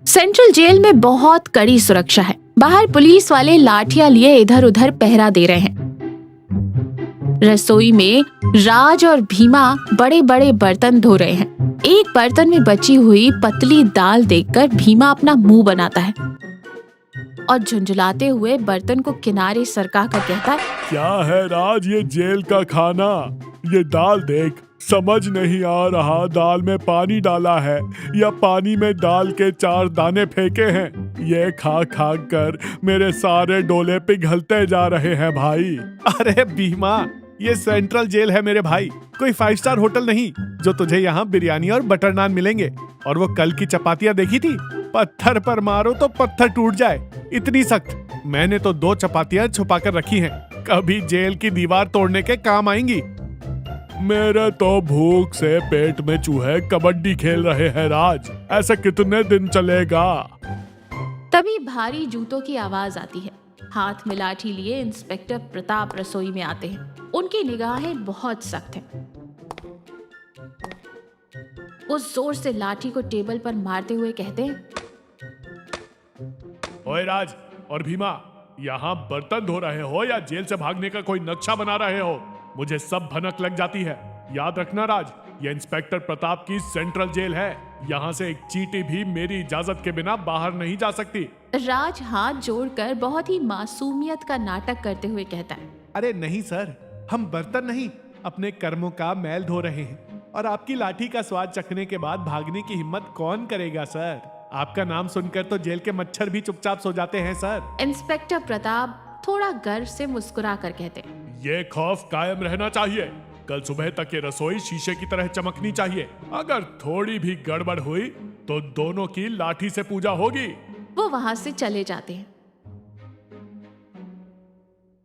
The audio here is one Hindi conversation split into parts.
सेंट्रल जेल में बहुत कड़ी सुरक्षा है। बाहर पुलिस वाले लाठियां लिए इधर उधर पहरा दे रहे हैं। रसोई में राज और भीमा बड़े बड़े बर्तन धो रहे हैं। एक बर्तन में बची हुई पतली दाल देखकर भीमा अपना मुंह बनाता है और झुंझुलाते हुए बर्तन को किनारे सरका कर कहता है, क्या है राज ये जेल का खाना? ये दाल देख, समझ नहीं आ रहा दाल में पानी डाला है या पानी में दाल के 4 दाने फेंके हैं। ये खा खा कर मेरे सारे डोले पिघलते जा रहे हैं भाई। अरे भीमा, ये सेंट्रल जेल है मेरे भाई, कोई 5 स्टार होटल नहीं जो तुझे यहाँ बिरयानी और बटर नान मिलेंगे। और वो कल की चपातियाँ देखी थी, पत्थर पर मारो तो पत्थर टूट जाए, इतनी सख्त। मैंने तो 2 चपातियाँ छुपा कर रखी हैं, कभी जेल की दीवार तोड़ने के काम आएंगी। मेरे तो भूख से पेट में चूहे कबड्डी खेल रहे हैं राज, ऐसे कितने दिन चलेगा? तभी भारी जूतों की आवाज आती है। हाथ में लाठी लिए इंस्पेक्टर प्रताप रसोई में आते हैं। उनकी निगाहें बहुत सख्त हैं। वो जोर से लाठी को टेबल पर मारते हुए कहते हैं, ओए राज और भीमा, यहाँ बर्तन धो रहे हो या जेल से भागने का कोई नक्शा बना रहे हो? मुझे सब भनक लग जाती है। याद रखना राज, ये इंस्पेक्टर प्रताप की सेंट्रल जेल है। यहाँ से एक चींटी भी मेरी इजाजत के बिना बाहर नहीं जा सकती। राज हाथ जोड़कर बहुत ही मासूमियत का नाटक करते हुए कहता है, अरे नहीं सर, हम बर्तन नहीं, अपने कर्मों का मैल धो रहे हैं। और आपकी लाठी का स्वाद चखने के बाद भागने की हिम्मत कौन करेगा सर? आपका नाम सुनकर तो जेल के मच्छर भी चुपचाप सो जाते हैं सर। इंस्पेक्टर प्रताप थोड़ा गर्व से मुस्कुरा कर कहते, ये खौफ कायम रहना चाहिए। कल सुबह तक ये रसोई शीशे की तरह चमकनी चाहिए। अगर थोड़ी भी गड़बड़ हुई तो दोनों की लाठी से पूजा होगी। वो वहां से चले जाते हैं।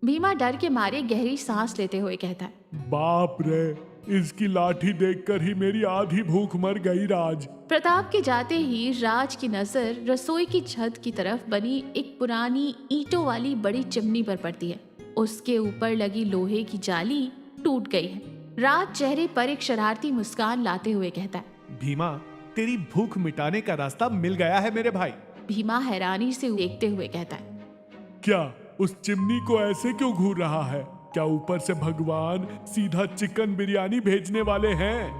भीमा डर के मारे गहरी सांस लेते हुए कहता है, बाप रे, इसकी लाठी देखकर ही मेरी आधी भूख मर गई राज। प्रताप के जाते ही राज की नजर रसोई की छत की तरफ बनी एक पुरानी ईंटों वाली बड़ी चिमनी पर पड़ती है। उसके ऊपर लगी लोहे की जाली टूट गई है। राज चेहरे पर एक शरारती मुस्कान लाते हुए कहता है, भीमा, तेरी भूख मिटाने का रास्ता मिल गया है मेरे भाई। भीमा हैरानी से देखते हुए कहता है, क्या उस चिमनी को ऐसे क्यों घूर रहा है? क्या ऊपर से भगवान सीधा चिकन बिरयानी भेजने वाले हैं?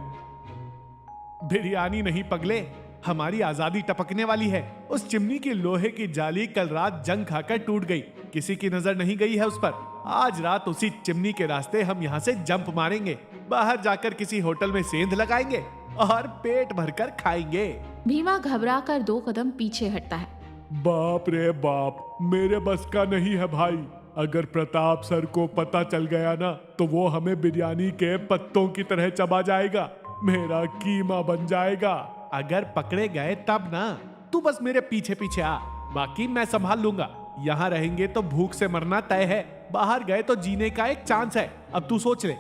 बिरयानी नहीं पगले, हमारी आजादी टपकने वाली है। उस चिमनी की लोहे की जाली कल रात जंग खाकर टूट गई, किसी की नजर नहीं गई है उस पर। आज रात उसी चिमनी के रास्ते हम यहाँ से जंप मारेंगे, बाहर जाकर किसी होटल में सेंध लगाएंगे और पेट भरकर खाएंगे। भीमा घबरा कर 2 कदम पीछे हटता है। बाप रे बाप, मेरे बस का नहीं है भाई। अगर प्रताप सर को पता चल गया ना तो वो हमें बिरयानी के पत्तों की तरह चबा जाएगा, मेरा कीमा बन जाएगा। अगर पकड़े गए तब ना, तू बस मेरे पीछे पीछे आ, बाकी मैं संभाल लूंगा। यहाँ रहेंगे तो भूख से मरना तय है, बाहर गए तो जीने का एक चांस है। अब तू सोच ले।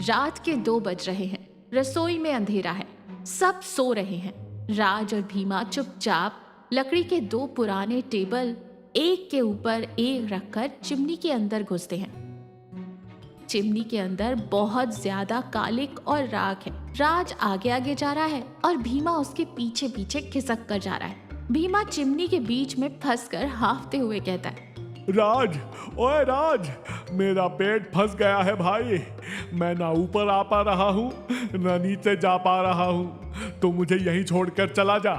रात के 2 बज रहे हैं। रसोई में अंधेरा है, सब सो रहे हैं। राज और भीमा चुपचाप लकड़ी के 2 पुराने टेबल एक के ऊपर एक रखकर चिमनी के अंदर घुसते हैं। चिमनी के अंदर बहुत ज्यादा कालिक और राख है। राज आगे आगे जा रहा है और भीमा उसके पीछे पीछे खिसक कर जा रहा है। भीमा चिमनी के बीच में फंसकर हांफते हुए कहता है, राज, ओए राज, मेरा पेट फंस गया है भाई। मैं ना ऊपर आ पा रहा हूँ ना नीचे जा पा रहा हूँ, तो मुझे यहीं छोड़कर चला जा।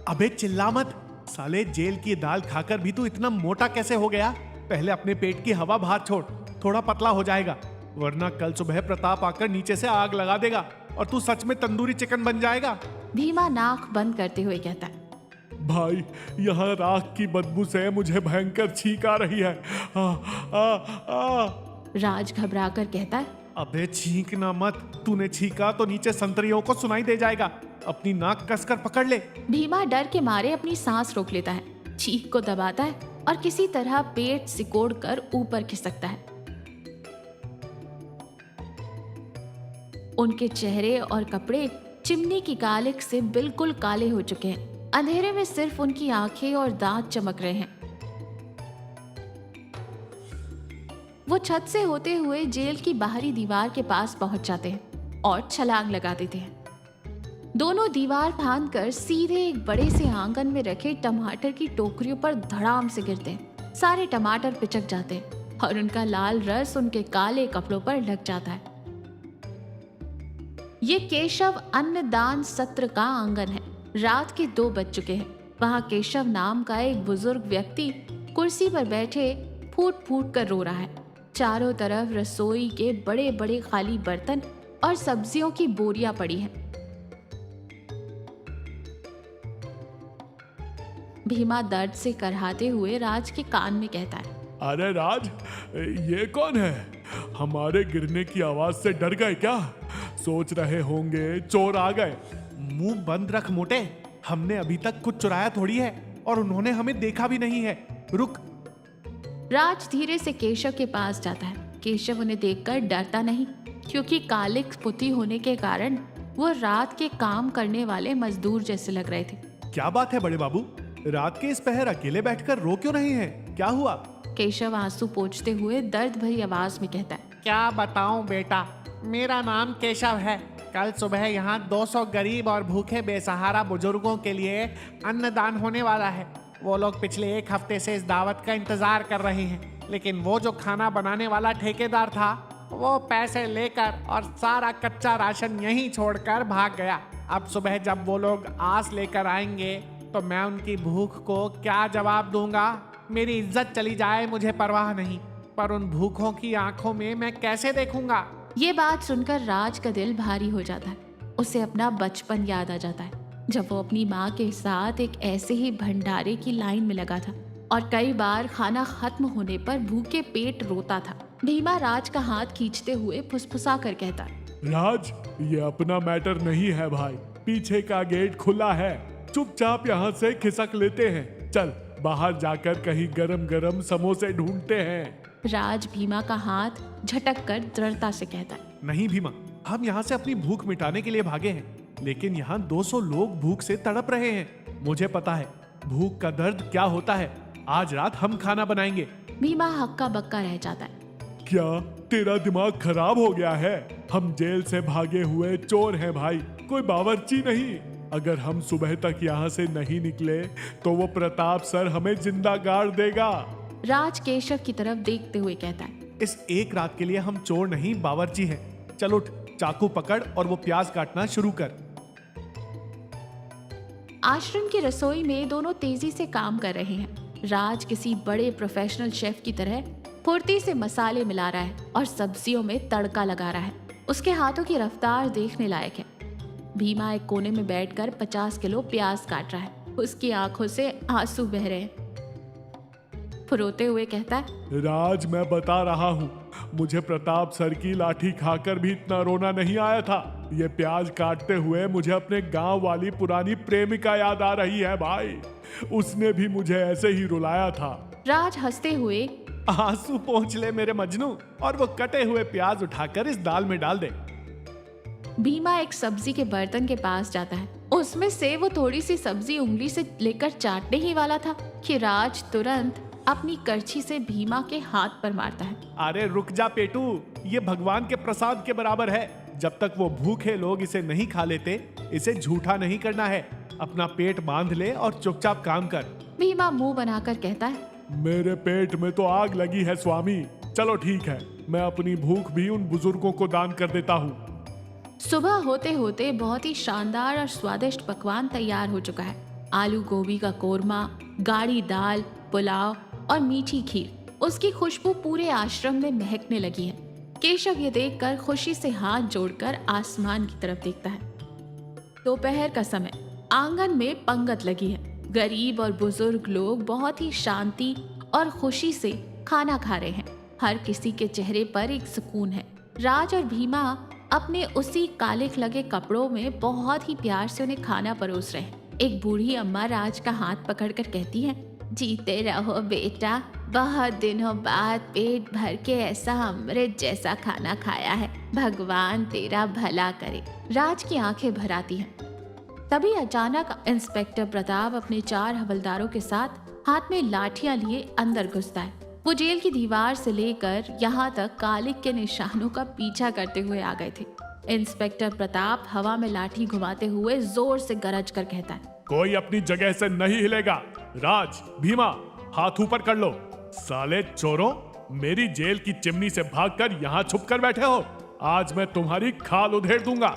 अबे चिल्ला मत साले, जेल की दाल खाकर भी तू इतना मोटा कैसे हो गया? पहले अपने पेट की हवा बाहर छोड़, थोड़ा पतला हो जाएगा, वरना कल सुबह प्रताप आकर नीचे से आग लगा देगा और तू सच में तंदूरी चिकन बन जाएगा। भीमा नाक बंद करते हुए कहता है, भाई, यहाँ राख की बदबू से मुझे भयंकर छींक आ रही है। आ, आ, आ। राज घबरा कर कहता है, अबे छींकना मत, तूने छींका तो नीचे संतरियों को सुनाई दे जाएगा, अपनी नाक कसकर पकड़ ले। भीमा डर के मारे अपनी सांस रोक लेता है, चीख को दबाता है और किसी तरह पेट सिकोड़ कर ऊपर खिसकता है। उनके चेहरे और कपड़े चिमनी की कालिक से बिल्कुल काले हो चुके हैं। अंधेरे में सिर्फ उनकी आंखें और दांत चमक रहे हैं। वो छत से होते हुए जेल की बाहरी दीवार के पास पहुंच जाते हैं और छलांग लगा देते हैं। दोनों दीवार फांदकर सीधे एक बड़े से आंगन में रखे टमाटर की टोकरियों पर धड़ाम से गिरते हैं। सारे टमाटर पिचक जाते हैं और उनका लाल रस उनके काले कपड़ों पर लग जाता है। ये केशव अन्नदान सत्र का आंगन है। रात के 2 बज चुके हैं। वहाँ केशव नाम का एक बुजुर्ग व्यक्ति कुर्सी पर बैठे फूट फूट कर रो रहा है। चारों तरफ रसोई के बड़े बड़े खाली बर्तन और सब्जियों की बोरियां पड़ी हैं। भीमा दर्द से करहाते हुए राज के कान में कहता है, अरे राज, ये कौन है? हमारे गिरने की आवाज से डर गए क्या? सोच रहे होंगे चोर आ गए। मुंह बंद रख मोटे, हमने अभी तक कुछ चुराया थोड़ी है और उन्होंने हमें देखा भी नहीं है। रुक। राज धीरे से केशव के पास जाता है। केशव उन्हें देखकर डरता नहीं, क्योंकि कालिक पुती होने के कारण वो रात के काम करने वाले मजदूर जैसे लग रहे थे। क्या बात है बड़े बाबू, रात के इस पहर अकेले बैठकर रो क्यों नहीं है? क्या हुआ? केशव आंसू पोंछते हुए दर्द भरी आवाज में कहता है, क्या बताऊं बेटा, मेरा नाम केशव है। कल सुबह यहाँ 200 गरीब और भूखे बेसहारा बुजुर्गों के लिए अन्नदान होने वाला है। वो लोग पिछले 1 हफ्ते से इस दावत का इंतजार कर रहे हैं, लेकिन वो जो खाना बनाने वाला ठेकेदार था वो पैसे लेकर और सारा कच्चा राशन यहीं छोड़कर भाग गया। अब सुबह जब वो लोग आस लेकर आएंगे तो मैं उनकी भूख को क्या जवाब दूंगा? मेरी इज्जत चली जाए मुझे परवाह नहीं, पर उन भूखों की आंखों में मैं कैसे देखूंगा? ये बात सुनकर राज का दिल भारी हो जाता है। उसे अपना बचपन याद आ जाता है, जब वो अपनी माँ के साथ एक ऐसे ही भंडारे की लाइन में लगा था और कई बार खाना खत्म होने पर भूखे पेट रोता था। भीमा राज का हाथ खींचते हुए फुसफुसा कर कहता है, राज, ये अपना मैटर नहीं है भाई। पीछे का गेट खुला है, चुपचाप यहाँ से खिसक लेते हैं। चल बाहर जाकर कहीं गरम गरम समोसे ढूंढते हैं। राज भीमा का हाथ झटक कर दृढ़ता से कहता है, नहीं भीमा, हम यहाँ से अपनी भूख मिटाने के लिए भागे हैं, लेकिन यहाँ 200 लोग भूख से तड़प रहे हैं। मुझे पता है भूख का दर्द क्या होता है। आज रात हम खाना बनाएंगे। भीमा हक्का बक्का रह जाता है। क्या तेरा दिमाग खराब हो गया है? हम जेल से भागे हुए चोर हैं भाई, कोई बावर्ची नहीं। अगर हम सुबह तक यहाँ से नहीं निकले तो वो प्रताप सर हमें जिंदा गाड़ देगा। राज केशव की तरफ देखते हुए कहता है, इस एक रात के लिए हम चोर नहीं बावर्ची हैं। चल उठ, चाकू पकड़ और वो प्याज काटना शुरू कर। आश्रम की रसोई में दोनों तेजी से काम कर रहे हैं। राज किसी बड़े प्रोफेशनल शेफ की तरह फुर्ती से मसाले मिला रहा है और सब्जियों में तड़का लगा रहा है। उसके हाथों की रफ्तार देखने लायक है। भीमा एक कोने में बैठकर 50 किलो प्याज काट रहा है। उसकी आंखों से आंसू बह रहे हैं। फुरोते हुए कहता है, राज, मैं बता रहा हूँ, मुझे प्रताप सर की लाठी खाकर भी इतना रोना नहीं आया था। ये प्याज काटते हुए मुझे अपने गांव वाली पुरानी प्रेमिका याद आ रही है भाई। उसने भी मुझे ऐसे ही रुलाया था। राज हंसते हुए, आंसू पोंछ ले मेरे मजनू, और वो कटे हुए प्याज उठाकर इस दाल में डाल दे। भीमा एक सब्जी के बर्तन के पास जाता है। उसमें से वो थोड़ी सी सब्जी उंगली से लेकर चाटने ही वाला था कि राज तुरंत अपनी करछी से भीमा के हाथ पर मारता है। अरे रुक जा पेटू, ये भगवान के प्रसाद के बराबर है। जब तक वो भूखे लोग इसे नहीं खा लेते, इसे झूठा नहीं करना है। अपना पेट बांध ले और चुपचाप काम कर। भीमा मुंह बनाकर कहता है, मेरे पेट में तो आग लगी है स्वामी। चलो ठीक है, मैं अपनी भूख भी उन बुजुर्गों को दान कर देता हूँ। सुबह होते होते बहुत ही शानदार और स्वादिष्ट पकवान तैयार हो चुका है। आलू गोभी का कोरमा, गाढ़ी दाल, पुलाव और मीठी खीर। उसकी खुशबू पूरे आश्रम में महकने लगी है। केशव ये देखकर खुशी से हाथ जोड़कर आसमान की तरफ देखता है। दोपहर का समय, आंगन में पंगत लगी है। गरीब और बुजुर्ग लोग बहुत ही शांति और खुशी से खाना खा रहे हैं। हर किसी के चेहरे पर एक सुकून है। राज और भीमा अपने उसी कालिख लगे कपड़ों में बहुत ही प्यार से उन्हें खाना परोस रहे हैं। एक बूढ़ी अम्मा राज का हाथ पकड़कर कहती है, जीते रहो बेटा, बहुत दिनों बाद पेट भर के ऐसा अमृत जैसा खाना खाया है। भगवान तेरा भला करे। राज की आंखें भर आती हैं। तभी अचानक इंस्पेक्टर प्रताप अपने 4 हवलदारों के साथ हाथ में लाठियां लिए अंदर घुसता है। वो जेल की दीवार से लेकर यहाँ तक कालिक के निशानों का पीछा करते हुए आ गए थे। इंस्पेक्टर प्रताप हवा में लाठी घुमाते हुए जोर से गरज कर कहता है, कोई अपनी जगह से नहीं हिलेगा। राज, भीमा, हाथ ऊपर कर लो। साले चोरों, मेरी जेल की चिमनी से भागकर यहाँ छुप कर बैठे हो। आज मैं तुम्हारी खाल उधेड़ दूंगा।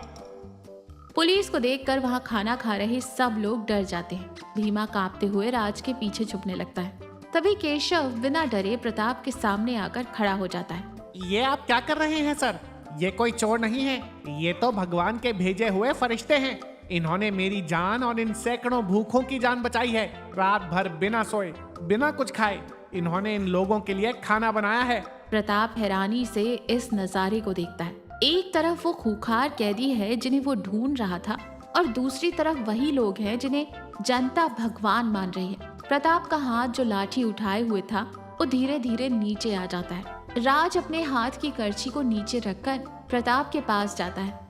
पुलिस को देखकर वहां खाना खा रहे सब लोग डर जाते हैं। भीमा कांपते हुए राज के पीछे छुपने लगता है। तभी केशव बिना डरे प्रताप के सामने आकर खड़ा हो जाता है। ये आप क्या कर रहे हैं सर? ये कोई चोर नहीं है, ये तो भगवान के भेजे हुए फरिश्ते हैं। इन्होंने मेरी जान और इन सैकड़ों भूखों की जान बचाई है। रात भर बिना सोए, बिना कुछ खाए इन्होंने इन लोगों के लिए खाना बनाया है। प्रताप हैरानी से इस नजारे को देखता है। एक तरफ वो खूंखार कैदी है जिन्हें वो ढूंढ रहा था, और दूसरी तरफ वही लोग हैं जिन्हें जनता भगवान मान रही है। प्रताप का हाथ जो लाठी उठाए हुए था वो धीरे धीरे नीचे आ जाता है। राज अपने हाथ की करछी को नीचे रखकर प्रताप के पास जाता है।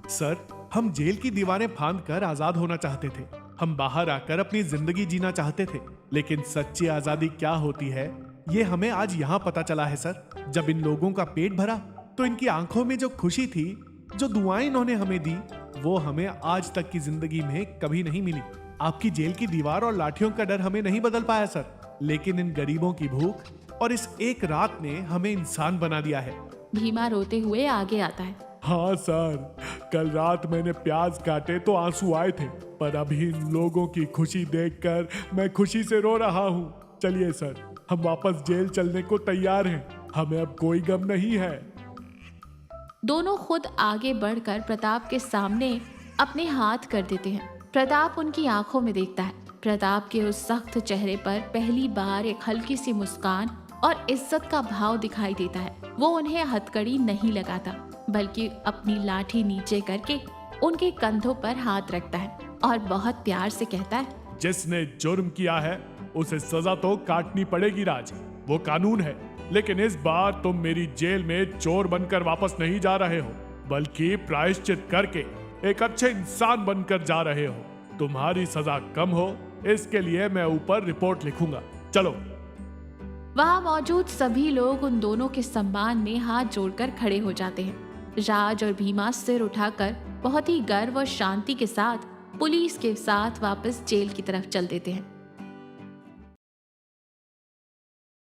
सर, हम जेल की दीवारें फांद कर आजाद होना चाहते थे। हम बाहर आकर अपनी जिंदगी जीना चाहते थे, लेकिन सच्ची आजादी क्या होती है ये हमें आज यहाँ पता चला है सर। जब इन लोगों का पेट भरा तो इनकी आंखों में जो खुशी थी, जो दुआएं इन्होंने हमें दी, वो हमें आज तक की जिंदगी में कभी नहीं मिली। आपकी जेल की दीवार और लाठियों का डर हमें नहीं बदल पाया सर, लेकिन इन गरीबों की भूख और इस एक रात ने हमें इंसान बना दिया है। भीमा रोते हुए आगे आता है। हाँ सर, कल रात मैंने प्याज काटे तो आंसू आए थे, पर अभी इन लोगों की खुशी देखकर मैं खुशी से रो रहा हूँ। चलिए सर, हम वापस जेल चलने को तैयार हैं। हमें अब कोई गम नहीं है। दोनों खुद आगे बढ़कर प्रताप के सामने अपने हाथ कर देते हैं। प्रताप उनकी आंखों में देखता है। प्रताप के उस सख्त चेहरे पर पहली बार एक हल्की सी मुस्कान और इज्जत का भाव दिखाई देता है। वो उन्हें हथकड़ी नहीं लगाता, बल्कि अपनी लाठी नीचे करके उनके कंधों पर हाथ रखता है और बहुत प्यार से कहता है, जिसने जुर्म किया है उसे सजा तो काटनी पड़ेगी राज, वो कानून है। लेकिन इस बार तुम मेरी जेल में चोर बनकर वापस नहीं जा रहे हो, बल्कि प्रायश्चित करके एक अच्छे इंसान बनकर जा रहे हो। तुम्हारी सजा कम हो, इसके लिए मैं ऊपर रिपोर्ट लिखूंगा। चलो। वहाँ मौजूद सभी लोग उन दोनों के सम्मान में हाथ जोड़कर खड़े हो जाते हैं। राज और भीमा सिर उठाकर बहुत ही गर्व और शांति के साथ पुलिस के साथ वापस जेल की तरफ चल देते हैं।